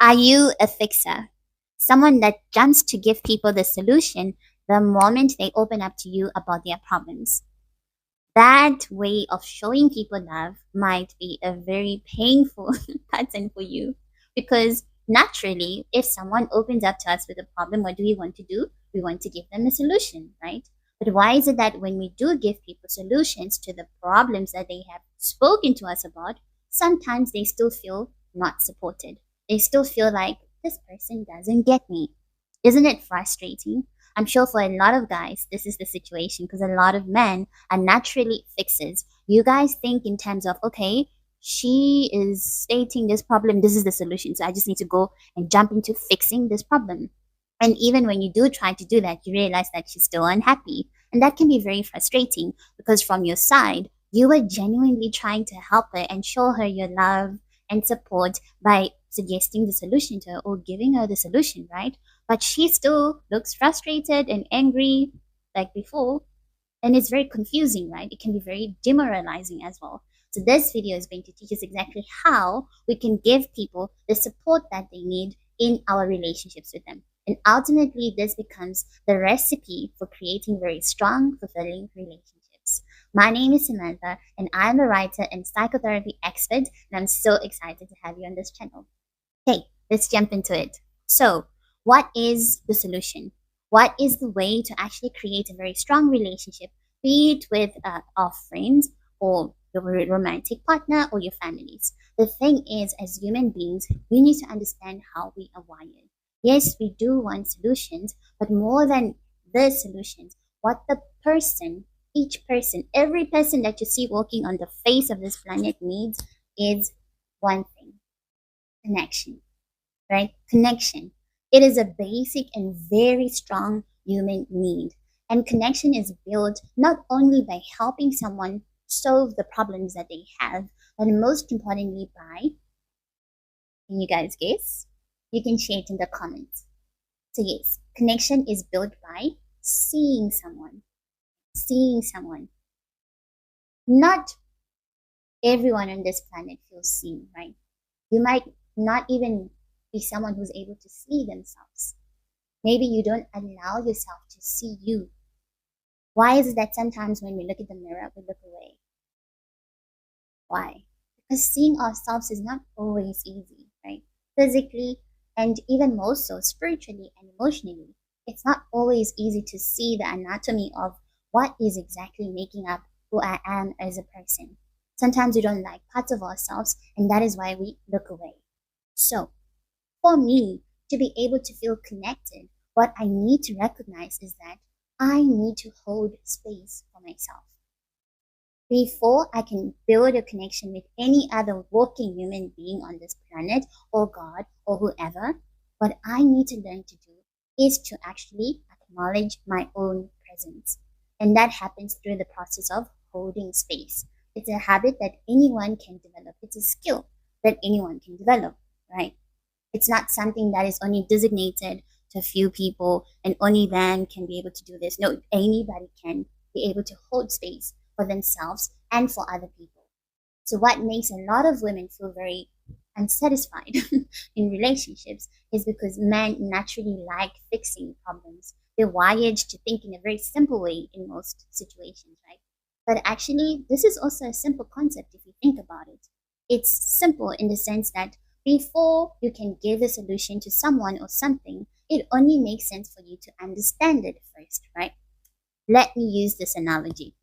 Are you a fixer? Someone that jumps to give people the solution the moment they open up to you about their problems. That way of showing people love might be a very painful pattern for you, because naturally, if someone opens up to us with a problem, what do we want to do? We want to give them a solution, right? But why is it that when we do give people solutions to the problems that they have spoken to us about, sometimes they still feel not supported? They still feel like this person doesn't get me. Isn't it frustrating? I'm sure for a lot of guys, this is the situation, because a lot of men are naturally fixers. You guys think in terms of, okay, she is stating this problem, this is the solution. So I just need to go and jump into fixing this problem. And even when you do try to do that, you realize that she's still unhappy. And that can be very frustrating, because from your side, you were genuinely trying to help her and show her your love and support by suggesting the solution to her or giving her the solution, right? But she still looks frustrated and angry like before. And it's very confusing, right? It can be very demoralizing as well. So this video is going to teach us exactly how we can give people the support that they need in our relationships with them. And ultimately, this becomes the recipe for creating very strong, fulfilling relationships. My name is Samantha, and I'm a writer and psychotherapy expert, and I'm so excited to have you on this channel. Okay, let's jump into it. So, what is the solution? What is the way to actually create a very strong relationship, be it with our friends or your romantic partner or your families? The thing is, as human beings, we need to understand how we are wired. Yes, we do want solutions, but more than the solutions, what the person, each person, every person that you see walking on the face of this planet needs is one thing: connection, right? Connection. It is a basic and very strong human need. And connection is built not only by helping someone solve the problems that they have, but most importantly by, can you guys guess? You can share it in the comments. So yes, connection is built by seeing someone. Seeing someone. Not everyone on this planet feels seen, right? You might not even be someone who's able to see themselves. Maybe you don't allow yourself to see you. Why is it that sometimes when we look at the mirror, we look away? Why? Because seeing ourselves is not always easy, right? Physically, and even more so spiritually and emotionally, it's not always easy to see the anatomy of what is exactly making up who I am as a person. Sometimes we don't like parts of ourselves, and that is why we look away. So, for me to be able to feel connected, what I need to recognize is that I need to hold space for myself. Before I can build a connection with any other walking human being on this planet, or God, or whoever, what I need to learn to do is to actually acknowledge my own presence. And that happens through the process of holding space. It's a habit that anyone can develop. It's a skill that anyone can develop, right? It's not something that is only designated to a few people and only them can be able to do this. No, anybody can be able to hold space for themselves and for other people. So what makes a lot of women feel very unsatisfied in relationships is because men naturally like fixing problems. They're wired to think in a very simple way in most situations, right? But actually, this is also a simple concept if you think about it. It's simple in the sense that before you can give a solution to someone or something, it only makes sense for you to understand it first, right? Let me use this analogy.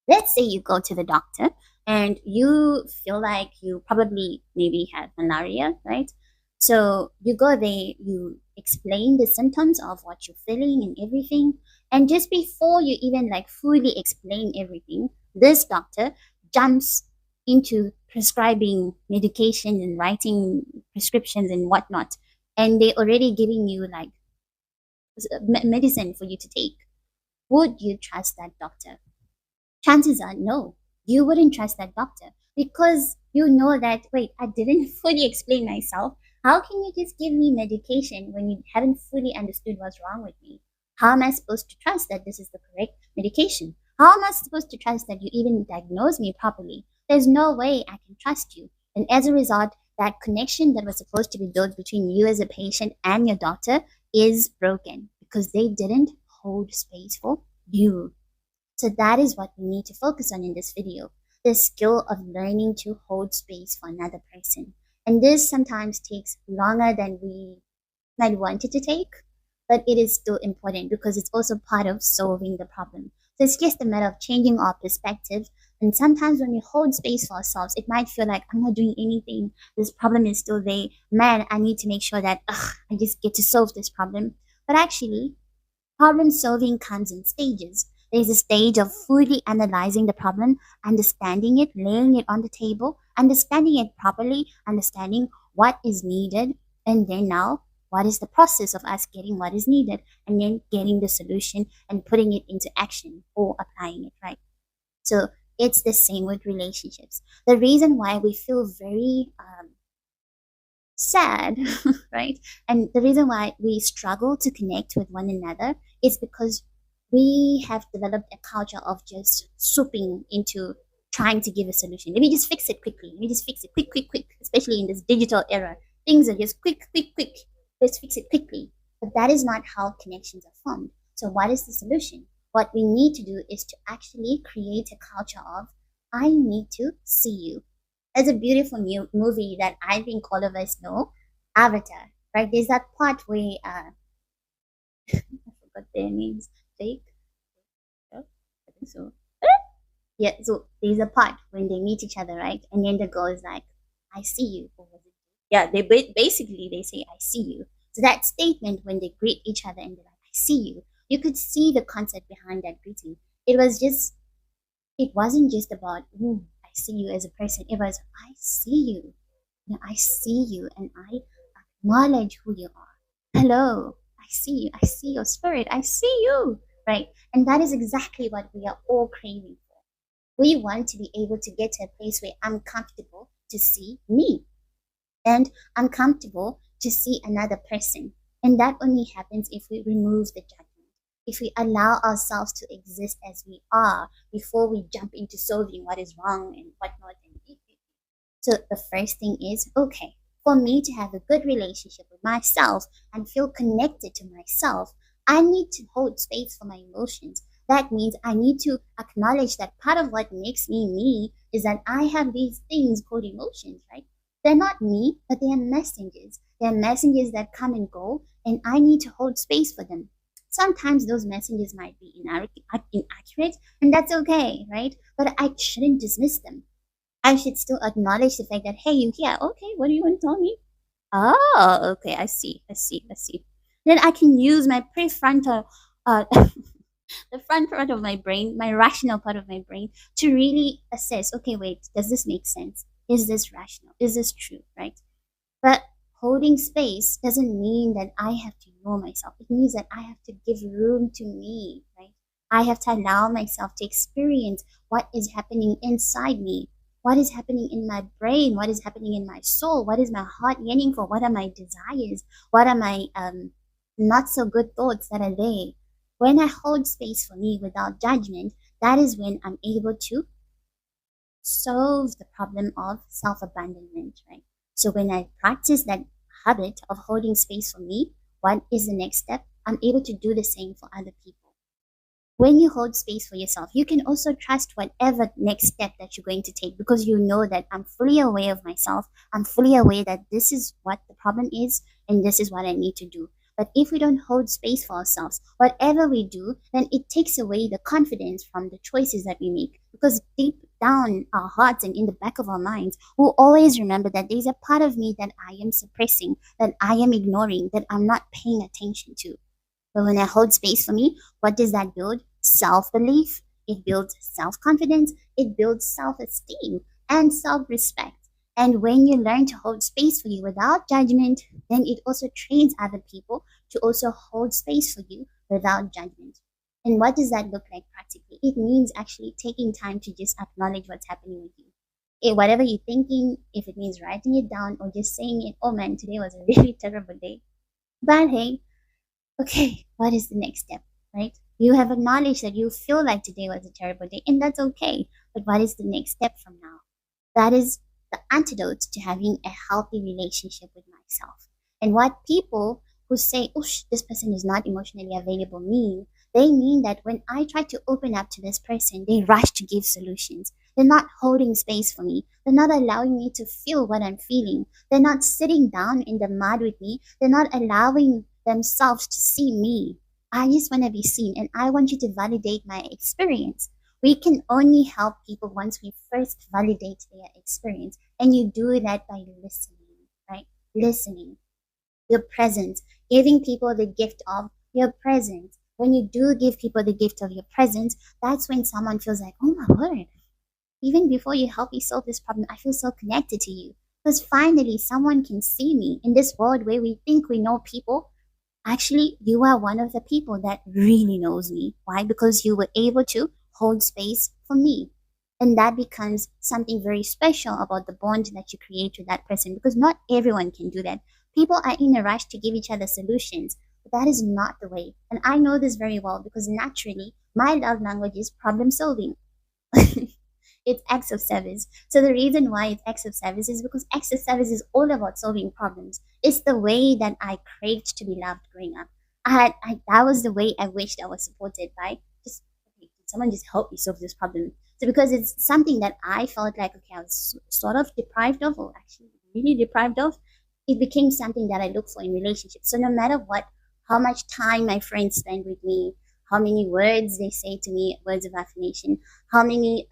Let's say you go to the doctor and you feel like you probably maybe have malaria, right? So you go there, you explain the symptoms of what you're feeling and everything. And just before you even like fully explain everything, this doctor jumps into prescribing medication and writing prescriptions and whatnot. And they already giving you like medicine for you to take. Would you trust that doctor? Chances are no, you wouldn't trust that doctor, because you know that, wait, I didn't fully explain myself. How can you just give me medication when you haven't fully understood what's wrong with me? How am I supposed to trust that this is the correct medication? How am I supposed to trust that you even diagnose me properly? There's no way I can trust you. And as a result, that connection that was supposed to be built between you as a patient and your doctor is broken because they didn't hold space for you. So that is what we need to focus on in this video, the skill of learning to hold space for another person. And this sometimes takes longer than we might want it to take, but it is still important because it's also part of solving the problem. So it's just a matter of changing our perspective. And sometimes when we hold space for ourselves, it might feel like I'm not doing anything. This problem is still there. Man, I need to make sure that I just get to solve this problem. But actually, problem solving comes in stages. There's a stage of fully analyzing the problem, understanding it, laying it on the table, understanding it properly, understanding what is needed, and then now what is the process of us getting what is needed, and then getting the solution and putting it into action or applying it, right? So it's the same with relationships. The reason why we feel very sad, right? And the reason why we struggle to connect with one another is because we have developed a culture of just swooping into trying to give a solution. Let me just fix it quickly. Let me just fix it quick, quick, quick. Especially in this digital era, things are just quick, quick, quick. Let's fix it quickly. But that is not how connections are formed. So, what is the solution? What we need to do is to actually create a culture of I need to see you. There's a beautiful new movie that I think all of us know, Avatar. Right? There's that part where I forgot their names. Jake, I think so. Yeah, so there's a part when they meet each other, right? And then the girl is like, "I see you." Yeah, basically they say, "I see you." So that statement when they greet each other and they're like, "I see you," you could see the concept behind that greeting. It was just, it wasn't just about, "Ooh, I see you as a person." It was, "I see you. You know, I see you, and I acknowledge who you are. Hello, I see you. I see your spirit. I see you." Right? And that is exactly what we are all craving for. We want to be able to get to a place where I'm comfortable to see me and I'm comfortable to see another person. And that only happens if we remove the judgment, if we allow ourselves to exist as we are before we jump into solving what is wrong and whatnot. So the first thing is, okay, for me to have a good relationship with myself and feel connected to myself, I need to hold space for my emotions. That means I need to acknowledge that part of what makes me me is that I have these things called emotions, right? They're not me, but they are messengers. They're messengers that come and go, and I need to hold space for them. Sometimes those messages might be inaccurate, and that's okay, right? But I shouldn't dismiss them. I should still acknowledge the fact that, hey, you here? Okay, what do you want to tell me? Oh, okay, I see, I see, I see. Then I can use my prefrontal, the front part of my brain, my rational part of my brain, to really assess, okay, wait, does this make sense? Is this rational? Is this true, right? But holding space doesn't mean that I have to know myself. It means that I have to give room to me, right? I have to allow myself to experience what is happening inside me. What is happening in my brain? What is happening in my soul? What is my heart yearning for? What are my desires? What are my not so good thoughts that are there? When I hold space for me without judgment, that is when I'm able to solve the problem of self abandonment, right? So when I practice that habit of holding space for me, what is the next step? I'm able to do the same for other people. When you hold space for yourself, you can also trust whatever next step that you're going to take because you know that I'm fully aware of myself. I'm fully aware that this is what the problem is and this is what I need to do. But if we don't hold space for ourselves, whatever we do, then it takes away the confidence from the choices that we make. Because deep down our hearts and in the back of our minds, we'll always remember that there's a part of me that I am suppressing, that I am ignoring, that I'm not paying attention to. But when I hold space for me, what does that build? Self-belief. It builds self-confidence. It builds self-esteem and self-respect. And when you learn to hold space for you without judgment, then it also trains other people to also hold space for you without judgment. And what does that look like practically? It means actually taking time to just acknowledge what's happening with you. Whatever you're thinking, if it means writing it down or just saying it, oh man, today was a really terrible day. But hey, okay, what is the next step, right? You have acknowledged that you feel like today was a terrible day, and that's okay. But what is the next step from now? That is the antidote to having a healthy relationship with myself. And what people who say, oh, this person is not emotionally available mean, they mean that when I try to open up to this person, they rush to give solutions. They're not holding space for me. They're not allowing me to feel what I'm feeling. They're not sitting down in the mud with me. They're not allowing themselves to see me. I just want to be seen, and I want you to validate my experience. We can only help people once we first validate their experience. And you do that by listening, right? Listening, your presence, giving people the gift of your presence. When you do give people the gift of your presence, that's when someone feels like, oh my word, even before you help me solve this problem, I feel so connected to you. Because finally, someone can see me in this world where we think we know people. Actually, you are one of the people that really knows me. Why? Because you were able to hold space for me. And that becomes something very special about the bond that you create with that person, because not everyone can do that. People are in a rush to give each other solutions, but that is not the way. And I know this very well because naturally, my love language is problem solving. It's acts of service. So the reason why it's acts of service is because acts of service is all about solving problems. It's the way that I craved to be loved growing up. That was the way I wished I was supported by. Just okay, can someone just help me solve this problem. So because it's something that I felt like okay, I was sort of deprived of, or actually really deprived of, it became something that I look for in relationships. So no matter what, how much time my friends spend with me, how many words they say to me, words of affirmation, how many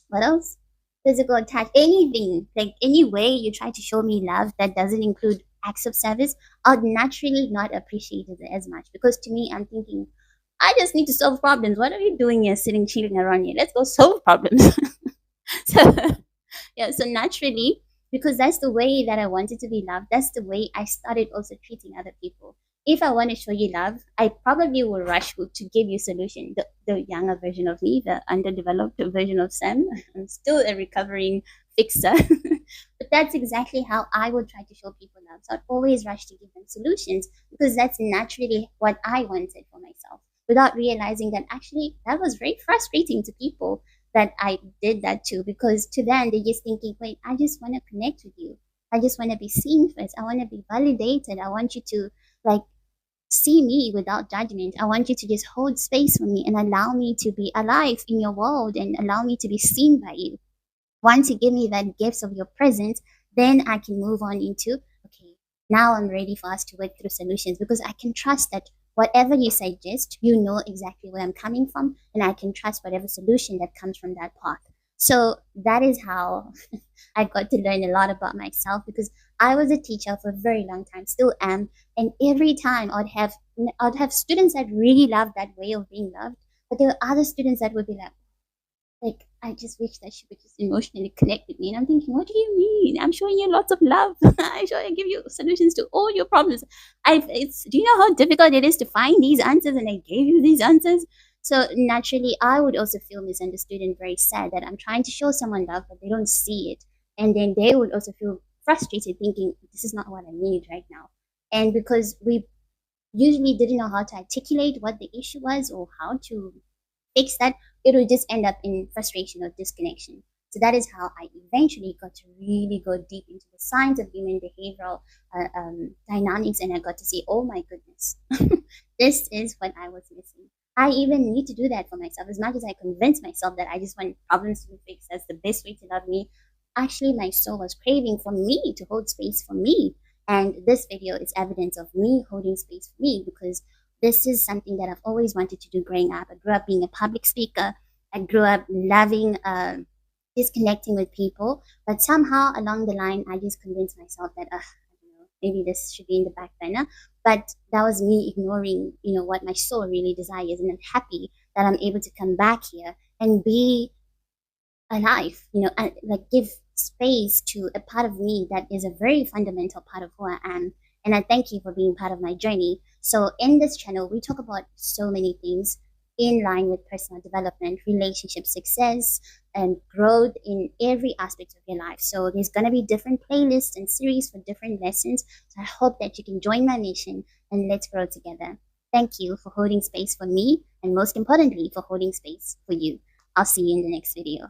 what else? Physical touch, anything, like any way you try to show me love that doesn't include acts of service, I'd naturally not appreciate it as much because to me, I'm thinking, I just need to solve problems. What are you doing here, sitting, chilling around here? Let's go solve problems. So, yeah, so naturally, because that's the way that I wanted to be loved, that's the way I started also treating other people. If I want to show you love, I probably will rush to give you solution. The younger version of me, the underdeveloped version of Sam, I'm still a recovering fixer. But that's exactly how I would try to show people love. So I'd always rush to give them solutions because that's naturally what I wanted for myself without realizing that actually that was very frustrating to people that I did that to because to them they're just thinking, wait, I just want to connect with you. I just want to be seen first. I want to be validated. I want you to like see me without judgment. I want you to just hold space for me and allow me to be alive in your world and allow me to be seen by you. Once you give me that gift of your presence, then I can move on into, okay, now I'm ready for us to work through solutions because I can trust that whatever you suggest, you know exactly where I'm coming from, and I can trust whatever solution that comes from that path. So that is how I got to learn a lot about myself because I was a teacher for a very long time, still am, and every time I'd have students that really loved that way of being loved, but there were other students that would be like, I just wish that she would just emotionally connect with me. And I'm thinking, what do you mean? I'm showing you lots of love. I'm sure I give you solutions to all your problems. Do you know how difficult it is to find these answers? And I gave you these answers. So naturally, I would also feel misunderstood and very sad that I'm trying to show someone love, but they don't see it. And then they would also feel frustrated thinking, this is not what I need right now. And because we usually didn't know how to articulate what the issue was or how to fix that, it will just end up in frustration or disconnection. So that is how I eventually got to really go deep into the science of human behavioral dynamics, and I got to see, oh my goodness, this is what I was missing. I even need to do that for myself. As much as I convinced myself that I just want problems to be fixed, that's the best way to love me. Actually, my soul was craving for me to hold space for me. And this video is evidence of me holding space for me because this is something that I've always wanted to do growing up. I grew up being a public speaker. I grew up loving disconnecting with people. But somehow along the line, I just convinced myself that, maybe this should be in the back burner. But that was me ignoring, what my soul really desires. And I'm happy that I'm able to come back here and be alive, and like give space to a part of me that is a very fundamental part of who I am. And I thank you for being part of my journey. So in this channel, we talk about so many things in line with personal development, relationship success, and growth in every aspect of your life. So there's going to be different playlists and series for different lessons. So I hope that you can join my mission and let's grow together. Thank you for holding space for me and most importantly, for holding space for you. I'll see you in the next video.